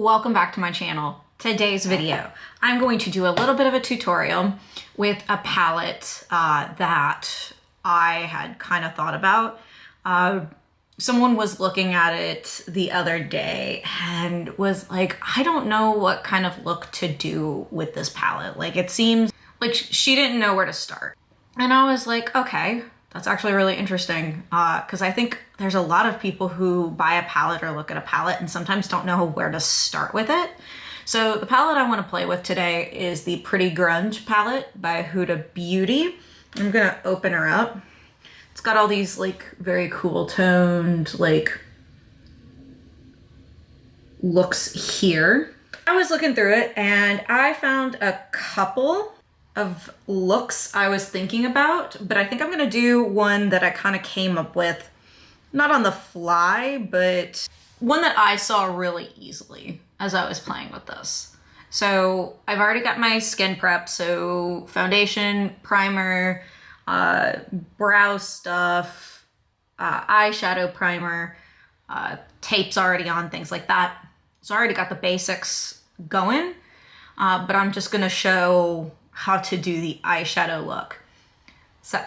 Welcome back to my channel. Today's video, I'm going to do a little bit of a tutorial with a palette that I had kind of thought about. Someone was looking at it the other day and was like, I don't know what kind of look to do with this palette. Like, it seems like she didn't know where to start. And I was like, okay, that's actually really interesting, because I think there's a lot of people who buy a palette or look at a palette and sometimes don't know where to start with it. So the palette I want to play with today is the Pretty Grunge palette by Huda Beauty. I'm gonna open her up. It's got all these like very cool toned like looks here. I was looking through it and I found a couple of looks I was thinking about, but I think I'm gonna do one that I kind of came up with, not on the fly, but one that I saw really easily as I was playing with this. So I've already got my skin prep, so foundation, primer, brow stuff, eyeshadow primer, tape's already on, things like that. So I already got the basics going, but I'm just gonna show how to do the eyeshadow look. So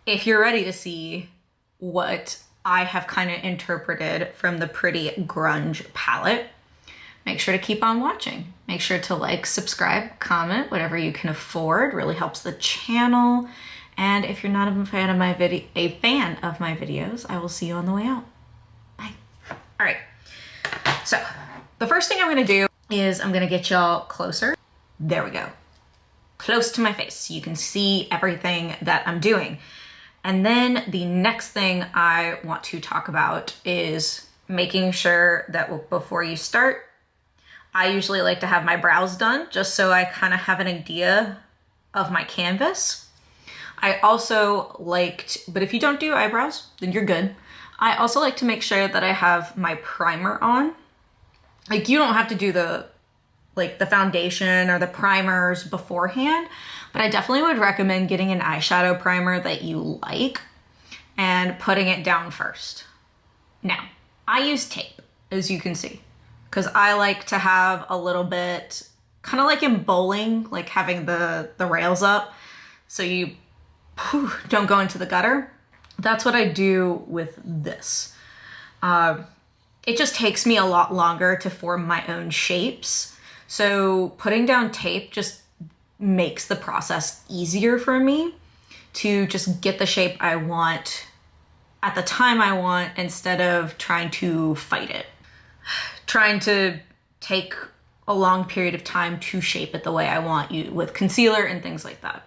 if you're ready to see what I have kind of interpreted from the Pretty Grunge palette, make sure to keep on watching. Make sure to like, subscribe, comment, whatever you can afford. Really helps the channel. And if you're not a fan of my videos, I will see you on the way out. Bye. All right. So the first thing I'm gonna do is I'm gonna get y'all closer. There we go. Close to my face so you can see everything that I'm doing. And then the next thing I want to talk about is making sure that before you start, I usually like to have my brows done just so I kind of have an idea of my canvas. I also liked, but if you don't do eyebrows, then you're good. I also like to make sure that I have my primer on. Like, you don't have to do the foundation or the primers beforehand, but I definitely would recommend getting an eyeshadow primer that you like and putting it down first. Now, I use tape, as you can see, because I like to have a little bit, kind of like in bowling, like having the rails up so you don't go into the gutter. That's what I do with this. It just takes me a lot longer to form my own shapes. So putting down tape just makes the process easier for me to just get the shape I want at the time I want, instead of trying to fight it. Trying to take a long period of time to shape it the way I want you with concealer and things like that.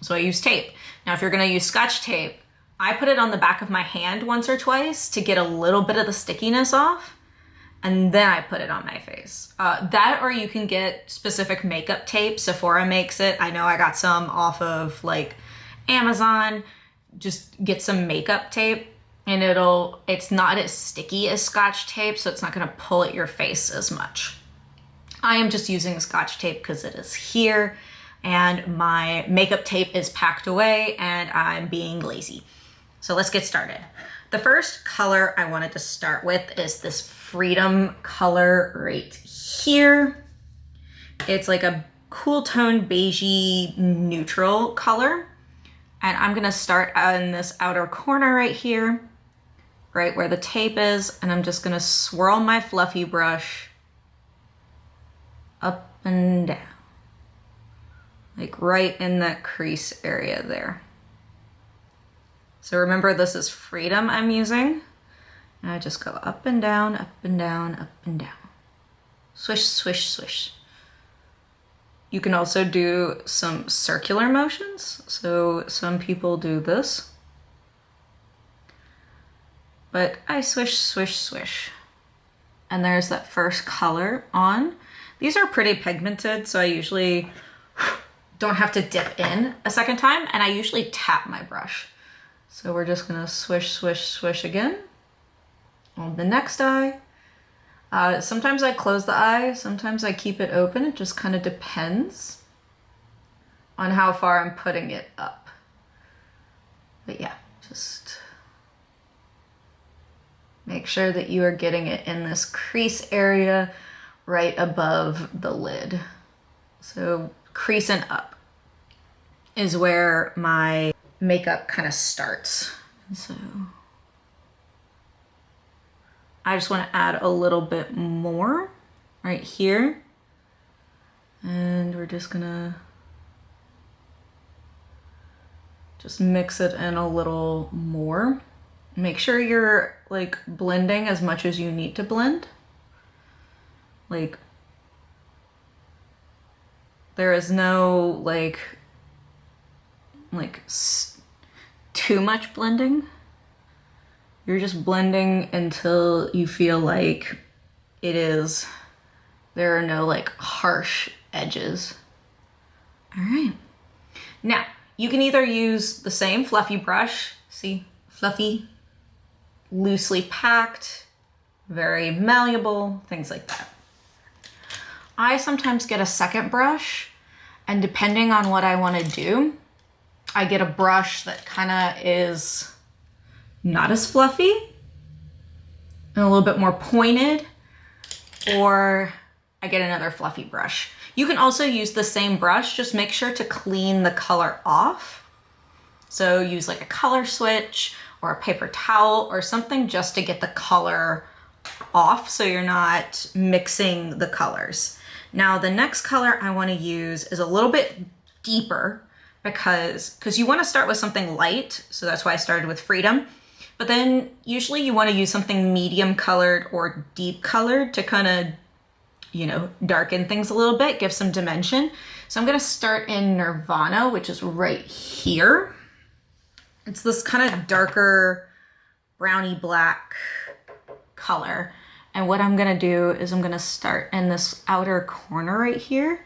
So I use tape. Now, if you're gonna use Scotch tape, I put it on the back of my hand once or twice to get a little bit of the stickiness off, and then I put it on my face. That, or you can get specific makeup tape. Sephora makes it. I know I got some off of like Amazon. Just get some makeup tape and it's not as sticky as Scotch tape, so it's not gonna pull at your face as much. I am just using Scotch tape because it is here and my makeup tape is packed away and I'm being lazy. So let's get started. The first color I wanted to start with is this Freedom color right here. It's like a cool tone beigey neutral color. And I'm gonna start on this outer corner right here, right where the tape is, and I'm just gonna swirl my fluffy brush up and down, like right in that crease area there. So remember, this is Freedom I'm using. And I just go up and down, up and down, up and down. Swish, swish, swish. You can also do some circular motions. So some people do this. But I swish, swish, swish. And there's that first color on. These are pretty pigmented, so I usually don't have to dip in a second time, and I usually tap my brush. So we're just gonna swish, swish, swish again on the next eye. Sometimes I close the eye, sometimes I keep it open. It just kind of depends on how far I'm putting it up. But yeah, just make sure that you are getting it in this crease area right above the lid. So crease and up is where my makeup kind of starts. So I just want to add a little bit more right here. And we're just gonna just mix it in a little more. Make sure you're like blending as much as you need to blend. Like there is no too much blending. You're just blending until you feel like there are no like harsh edges. All right. Now, you can either use the same fluffy brush, see, fluffy, loosely packed, very malleable, things like that. I sometimes get a second brush, and depending on what I want to do, I get a brush that kind of is not as fluffy and a little bit more pointed, or I get another fluffy brush. You can also use the same brush, just make sure to clean the color off. So use like a color switch or a paper towel or something just to get the color off so you're not mixing the colors. Now the next color I want to use is a little bit deeper because you want to start with something light. So that's why I started with Freedom. But then usually you want to use something medium colored or deep colored to kind of, you know, darken things a little bit, give some dimension. So I'm going to start in Nirvana, which is right here. It's this kind of darker browny black color. And what I'm going to do is I'm going to start in this outer corner right here.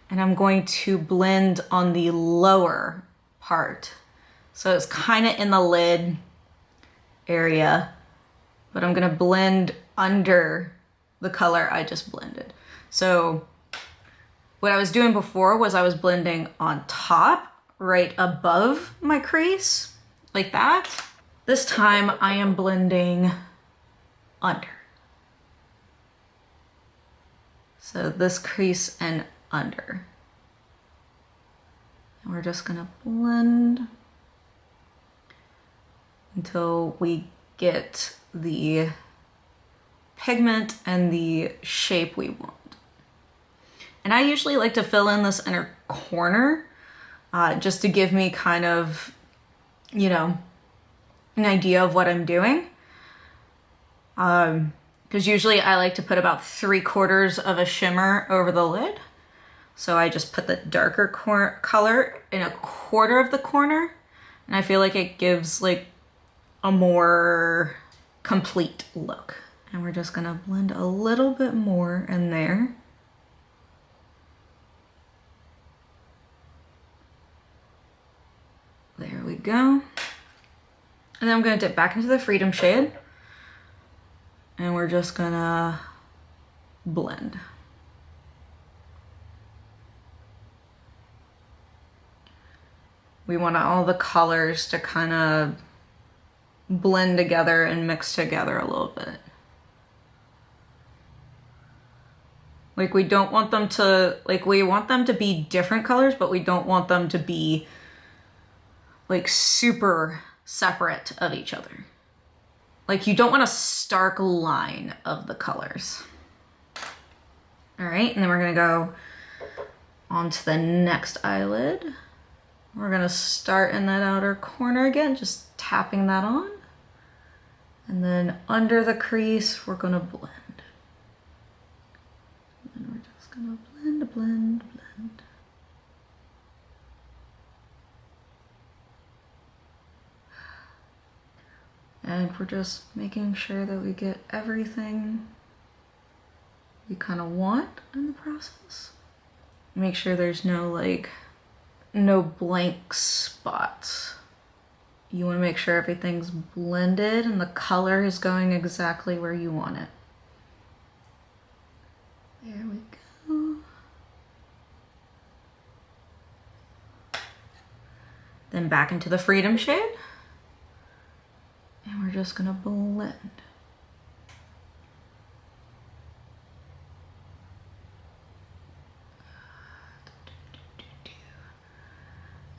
And I'm going to blend on the lower part. So it's kind of in the lid area, but I'm going to blend under the color I just blended. So what I was doing before was I was blending on top, right above my crease, like that. This time I am blending under. So this crease and under. And we're just gonna blend until we get the pigment and the shape we want. And I usually like to fill in this inner corner just to give me kind of, you know, an idea of what I'm doing. Because usually I like to put about 3/4 of a shimmer over the lid. So I just put the darker color in a quarter of the corner. And I feel like it gives like a more complete look. And we're just gonna blend a little bit more in there. There we go. And then I'm gonna dip back into the Freedom shade. And we're just gonna blend. We want all the colors to kind of blend together and mix together a little bit. Like we don't want them to, like we want them to be different colors, but we don't want them to be like super separate of each other. Like you don't want a stark line of the colors. All right, and then we're gonna go on to the next eyelid. We're gonna start in that outer corner again, just tapping that on. And then under the crease, we're gonna blend. And we're just gonna blend, blend, blend. And we're just making sure that we get everything we kind of want in the process. Make sure there's no blank spots. You want to make sure everything's blended and the color is going exactly where you want it. There we go. Then back into the Freedom shade. And we're just gonna blend.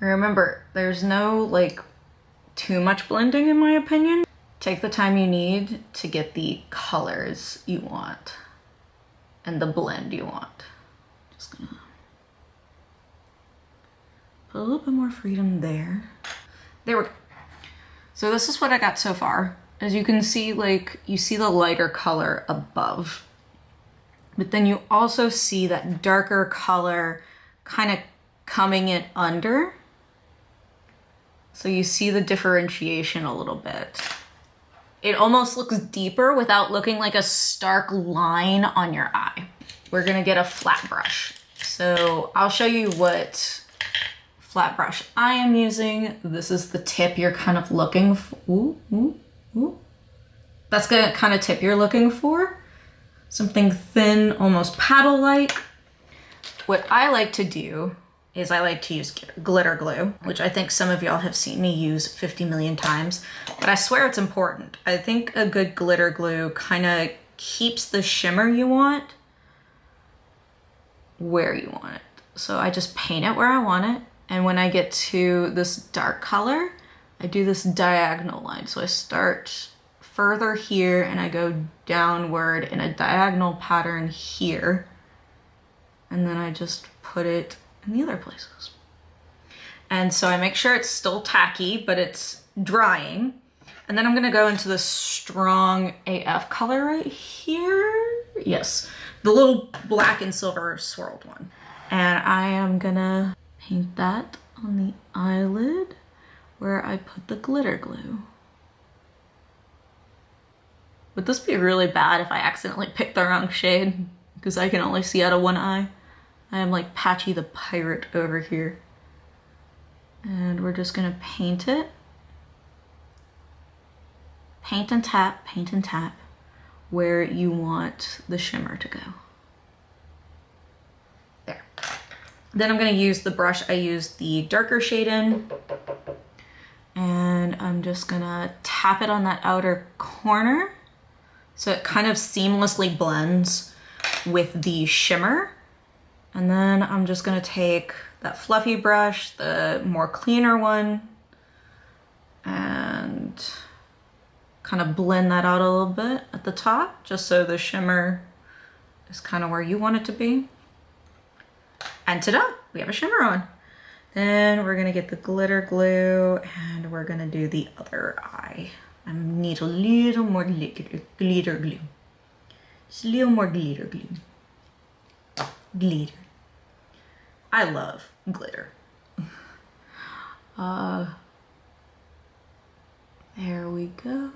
Remember, there's no like too much blending in my opinion. Take the time you need to get the colors you want and the blend you want. Just gonna put a little bit more freedom there. There we go. So this is what I got so far. As you can see, like, you see the lighter color above, but then you also see that darker color kind of coming in under. So you see the differentiation a little bit. It almost looks deeper without looking like a stark line on your eye. We're gonna get a flat brush. So I'll show you what flat brush I am using. This is the tip you're kind of looking for. Ooh, ooh, ooh. That's the kind of tip you're looking for. Something thin, almost paddle-like. What I like to do is I like to use glitter glue, which I think some of y'all have seen me use 50 million times, but I swear it's important. I think a good glitter glue kind of keeps the shimmer you want where you want it. So I just paint it where I want it. And when I get to this dark color, I do this diagonal line. So I start further here and I go downward in a diagonal pattern here. And then I just put it in the other places. And so I make sure it's still tacky, but it's drying. And then I'm gonna go into the strong AF color right here. Yes, the little black and silver swirled one. And I am gonna paint that on the eyelid where I put the glitter glue. Would this be really bad if I accidentally picked the wrong shade? Because I can only see out of one eye. I am like Patchy the Pirate over here. And we're just gonna paint it. Paint and tap where you want the shimmer to go. There. Then I'm gonna use the brush I used the darker shade in. And I'm just gonna tap it on that outer corner so it kind of seamlessly blends with the shimmer. And then I'm just gonna take that fluffy brush, the more cleaner one, and kind of blend that out a little bit at the top, just so the shimmer is kind of where you want it to be. And ta-da, we have a shimmer on. Then we're gonna get the glitter glue and we're gonna do the other eye. I need a little more glitter glue. Just a little more glitter glue. Glitter. I love glitter. There we go.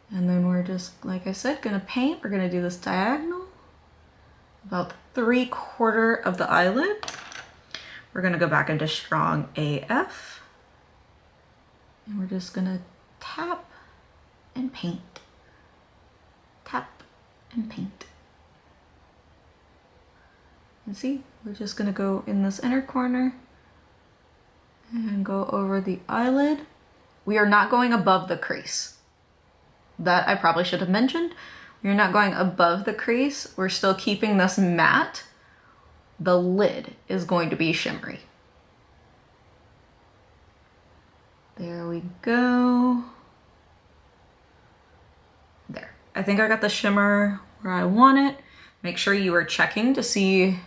And then we're just, like I said, gonna paint. We're gonna do this diagonal, about 3/4 of the eyelid. We're gonna go back into strong AF. And we're just gonna tap and paint. Tap and paint. And see, we're just gonna go in this inner corner and go over the eyelid. We are not going above the crease. That I probably should have mentioned. We're not going above the crease. We're still keeping this matte. The lid is going to be shimmery. There we go. There. I think I got the shimmer where I want it. Make sure you are checking to see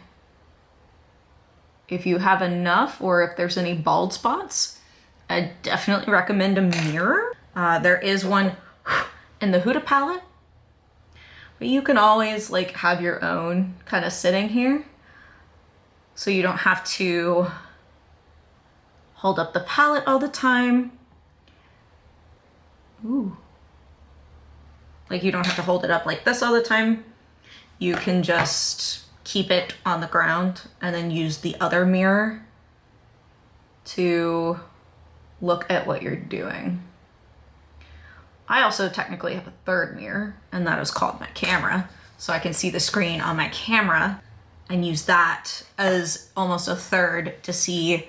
if you have enough or if there's any bald spots. I definitely recommend a mirror. There is one in the Huda palette, but you can always like have your own kind of sitting here so you don't have to hold up the palette all the time. Ooh. Like you don't have to hold it up like this all the time. You can just keep it on the ground and then use the other mirror to look at what you're doing. I also technically have a third mirror, and that is called my camera. So I can see the screen on my camera and use that as almost a third to see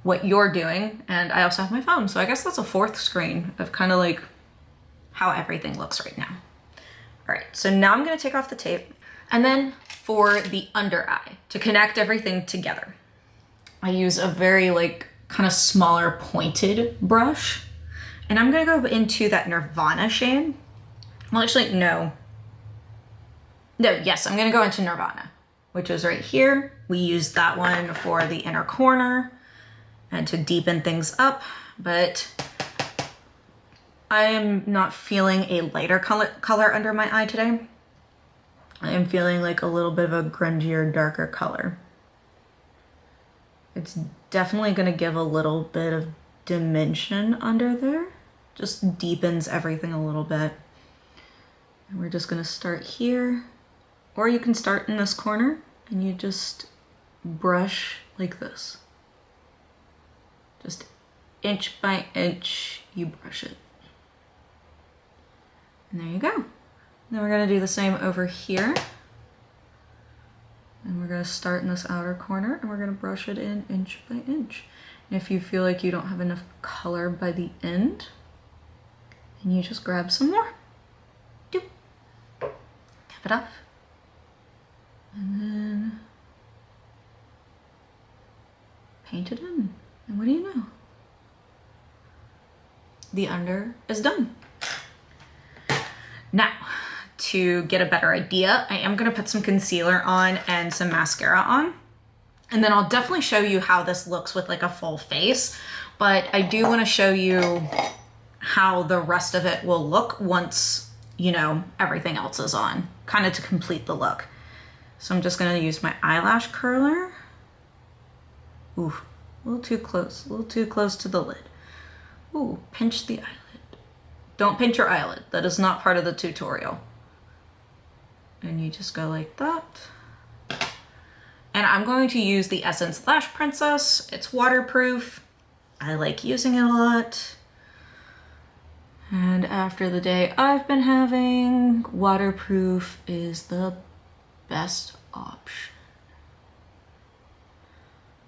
what you're doing. And I also have my phone. So I guess that's a fourth screen of kind of like how everything looks right now. All right, so now I'm gonna take off the tape. And then for the under eye, to connect everything together, I use a very like kind of smaller pointed brush. And I'm gonna go into that Nirvana shade. Well, actually, no. No, yes, I'm gonna go into Nirvana, which is right here. We use that one for the inner corner and to deepen things up, but I am not feeling a lighter color under my eye today. I am feeling like a little bit of a grungier, darker color. It's definitely gonna give a little bit of dimension under there. Just deepens everything a little bit. And we're just gonna start here, or you can start in this corner and you just brush like this. Just inch by inch, you brush it. And there you go. Then we're gonna do the same over here. And we're gonna start in this outer corner and we're gonna brush it in inch by inch. And if you feel like you don't have enough color by the end, and you just grab some more. Doop. Cap it off. And then paint it in. And what do you know? The under is done. Now, to get a better idea, I am gonna put some concealer on and some mascara on. And then I'll definitely show you how this looks with like a full face. But I do wanna show you how the rest of it will look once, you know, everything else is on, kind of to complete the look. So I'm just gonna use my eyelash curler. Ooh, a little too close to the lid. Ooh, pinch the eyelid. Don't pinch your eyelid, that is not part of the tutorial. And you just go like that. And I'm going to use the Essence Lash Princess. It's waterproof. I like using it a lot. And after the day I've been having, waterproof is the best option.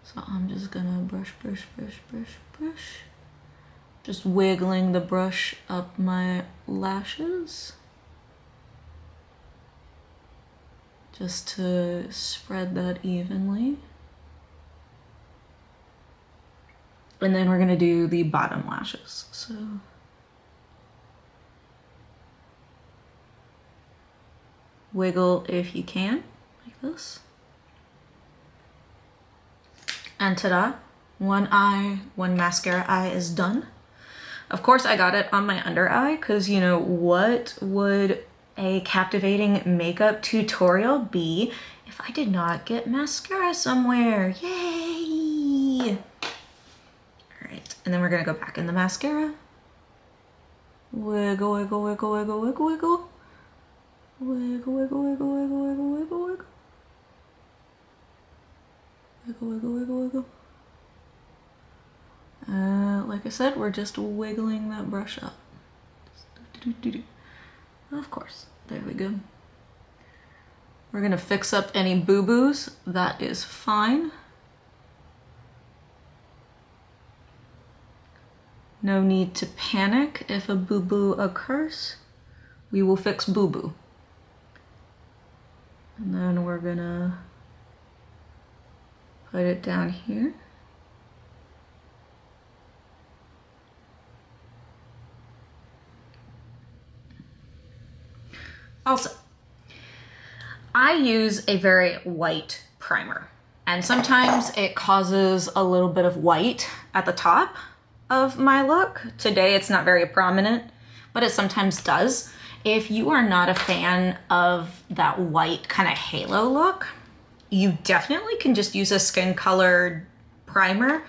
So I'm just gonna brush, brush, brush, brush, brush. Just wiggling the brush up my lashes. Just to spread that evenly. And then we're gonna do the bottom lashes. So wiggle if you can, like this. And ta-da, one eye, one mascara eye is done. Of course I got it on my under eye because, you know, what would a captivating makeup tutorial be if I did not get mascara somewhere? Yay! All right, and then we're gonna go back in the mascara. Wiggle, wiggle, wiggle, wiggle, wiggle, wiggle. Wiggle, wiggle, wiggle, wiggle, wiggle, wiggle, wiggle. Wiggle, wiggle, wiggle, wiggle. Like I said, we're just wiggling that brush up. Of course, there we go. We're gonna fix up any boo-boos, that is fine. No need to panic if a boo-boo occurs. We will fix boo-boo. And then we're gonna put it down here. Also, I use a very white primer, and sometimes it causes a little bit of white at the top of my look. Today it's not very prominent, but it sometimes does. If you are not a fan of that white kind of halo look, you definitely can just use a skin colored primer,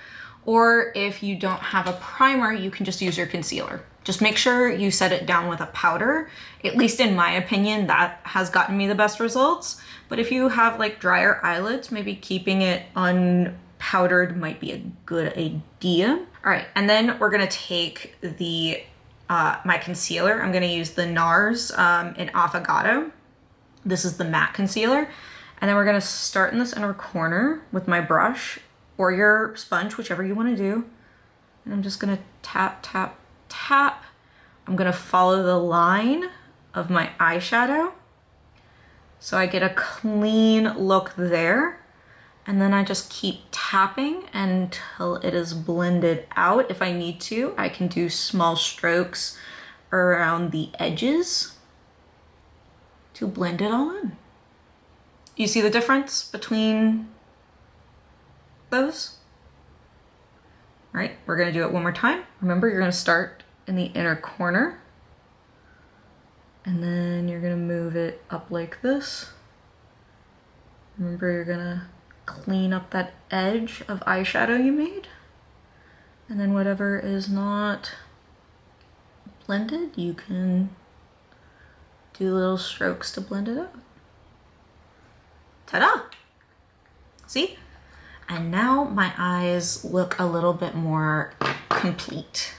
or if you don't have a primer, you can just use your concealer. Just make sure you set it down with a powder. At least in my opinion, that has gotten me the best results. But if you have like drier eyelids, maybe keeping it unpowdered might be a good idea. All right, and then we're gonna take the my concealer. I'm gonna use the Nars in Affogato. This is the matte concealer. And then we're gonna start in this inner corner with my brush or your sponge, whichever you wanna do. And I'm just gonna tap, tap, tap. I'm gonna follow the line of my eyeshadow so I get a clean look there. And then I just keep tapping until it is blended out. If I need to, I can do small strokes around the edges to blend it all in. You see the difference between those? All right, we're gonna do it one more time. Remember, you're gonna start in the inner corner and then you're gonna move it up like this. Remember, you're gonna clean up that edge of eyeshadow you made. And then whatever is not blended, you can do little strokes to blend it out. Ta-da! See? And now my eyes look a little bit more complete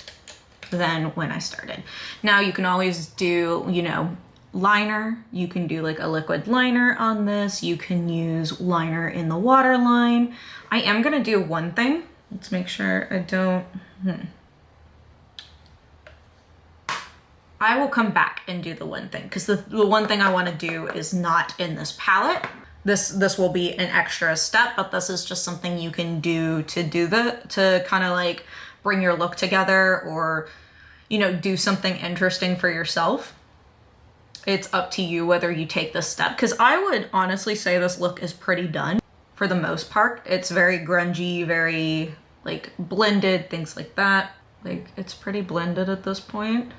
than when I started. Now you can always do, you know, liner. You can do like a liquid liner on this. You can use liner in the waterline. I am gonna do one thing. Let's make sure I don't, I will come back and do the one thing because the one thing I wanna do is not in this palette. This will be an extra step, but this is just something you can do to kind of like bring your look together or, you know, do something interesting for yourself. It's up to you whether you take this step, because I would honestly say this look is pretty done for the most part. It's very grungy, very like blended, things like that. Like it's pretty blended at this point.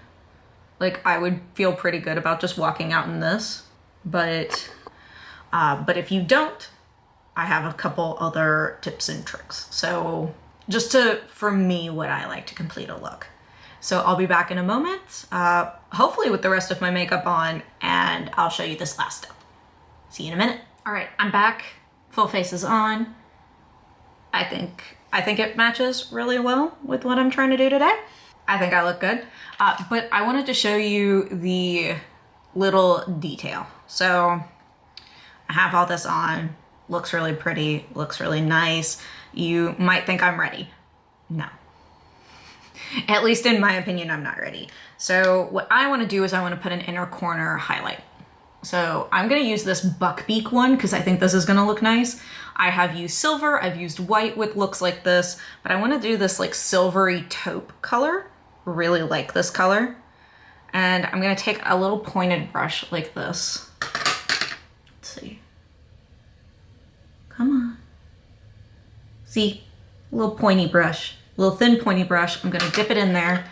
Like I would feel pretty good about just walking out in this, but if you don't, I have a couple other tips and tricks. So just for me, what I like to complete a look. So I'll be back in a moment, hopefully with the rest of my makeup on, and I'll show you this last step. See you in a minute. All right, I'm back, full face is on. I think it matches really well with what I'm trying to do today. I think I look good, but I wanted to show you the little detail. So I have all this on, looks really pretty, looks really nice. You might think I'm ready. No. At least in my opinion, I'm not ready. So what I wanna do is I wanna put an inner corner highlight. So I'm gonna use this Buckbeak one because I think this is gonna look nice. I have used silver, I've used white with looks like this, but I wanna do this like silvery taupe color. Really like this color. And I'm gonna take a little pointed brush like this. See. Come on. See, a little pointy brush, a little thin pointy brush. I'm gonna dip it in there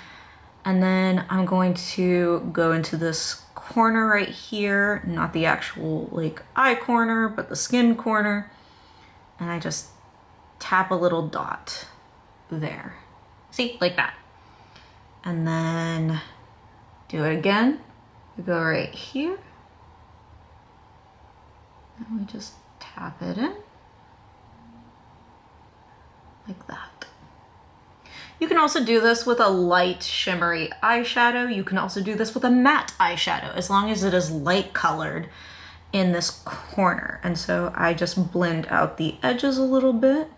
and then I'm going to go into this corner right here, not the actual like eye corner, but the skin corner. And I just tap a little dot there. See, like that. And then do it again. We go right here. And we just tap it in like that. You can also do this with a light shimmery eyeshadow. You can also do this with a matte eyeshadow as long as it is light colored in this corner. And so I just blend out the edges a little bit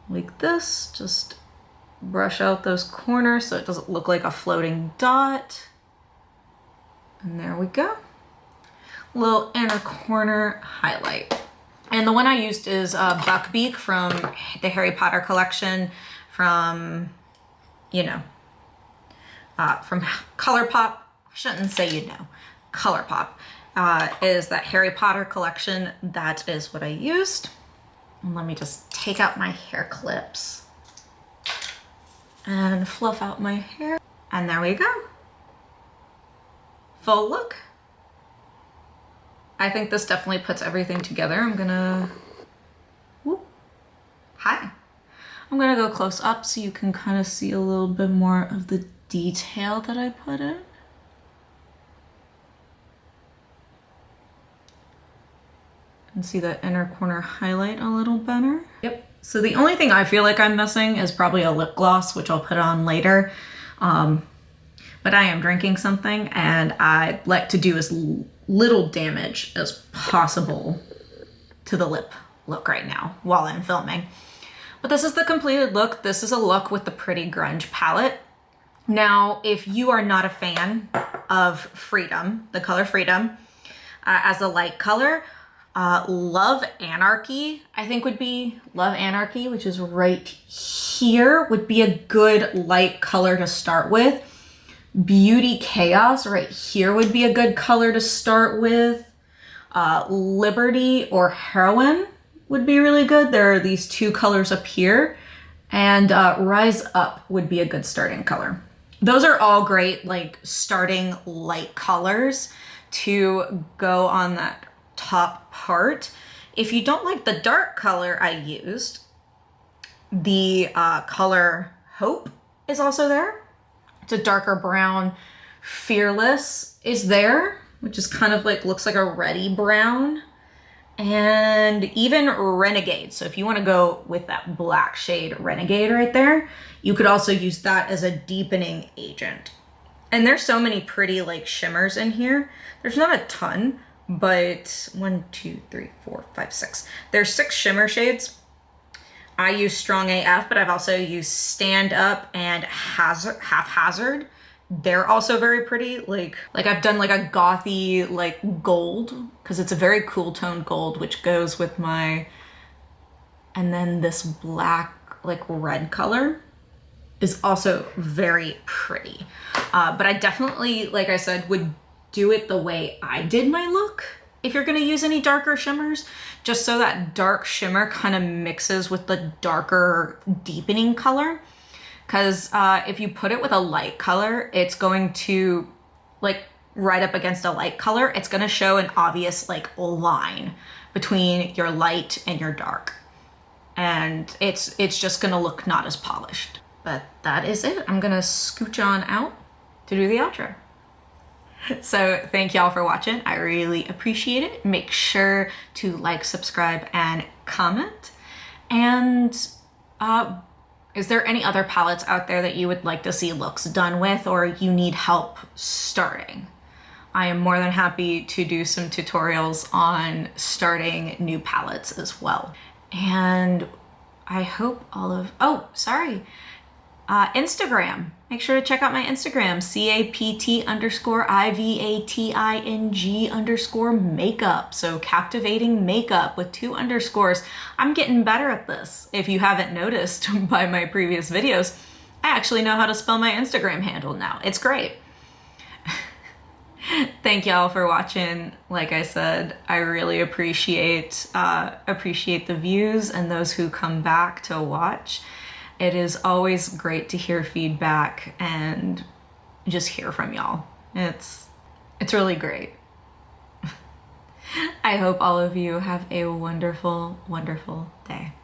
like this. Just brush out those corners so it doesn't look like a floating dot. And there we go. Little inner corner highlight. And the one I used is Buckbeak from the Harry Potter collection from, you know, from Colourpop. I shouldn't say you know. Colourpop is that Harry Potter collection. That is what I used. And let me just take out my hair clips and fluff out my hair. And there we go. Full look. I think this definitely puts everything together. I'm gonna, whoop, hi. I'm gonna go close up so you can kind of see a little bit more of the detail that I put in. And see that inner corner highlight a little better. Yep. So the only thing I feel like I'm missing is probably a lip gloss, which I'll put on later. But I am drinking something and I'd like to do as little damage as possible to the lip look right now while I'm filming. But this is the completed look. This is a look with the Pretty Grunge palette. Now, if you are not a fan of Freedom, the color Freedom, as a light color, Love Anarchy, I think would be, Love Anarchy, which is right here, would be a good light color to start with. Beauty Chaos right here would be a good color to start with. Liberty or Heroine would be really good. There are these two colors up here. And Rise Up would be a good starting color. Those are all great, like, starting light colors to go on that top part. If you don't like the dark color I used, the color Hope is also there. It's a darker brown. Fearless is there, which is kind of like, looks like a reddy brown. And even Renegade. So if you want to go with that black shade Renegade right there, you could also use that as a deepening agent. And there's so many pretty like shimmers in here. There's not a ton, but 1, 2, 3, 4, 5, 6. There's 6 shimmer shades. I use Strong AF, but I've also used Stand Up and Haphazard. They're also very pretty. Like I've done like a gothy like gold, because it's a very cool toned gold, which goes with my, and then this black like red color is also very pretty. But I definitely, like I said, would do it the way I did my look if you're gonna use any darker shimmers, just so that dark shimmer kind of mixes with the darker deepening color. Because if you put it with a light color, it's going to, like, right up against a light color, it's going to show an obvious, like, line between your light and your dark. And it's just going to look not as polished. But that is it. I'm going to scooch on out to do the outro. So thank y'all for watching. I really appreciate it. Make sure to like, subscribe, and comment. And is there any other palettes out there that you would like to see looks done with, or you need help starting? I am more than happy to do some tutorials on starting new palettes as well. And I hope all of, oh, sorry. Instagram. Make sure to check out my Instagram, CAPT_IVATING_makeup. So Captivating Makeup with 2 underscores. I'm getting better at this. If you haven't noticed by my previous videos, I actually know how to spell my Instagram handle now. It's great. Thank y'all for watching. Like I said, I really appreciate the views and those who come back to watch. It is always great to hear feedback and just hear from y'all. It's really great. I hope all of you have a wonderful, wonderful day.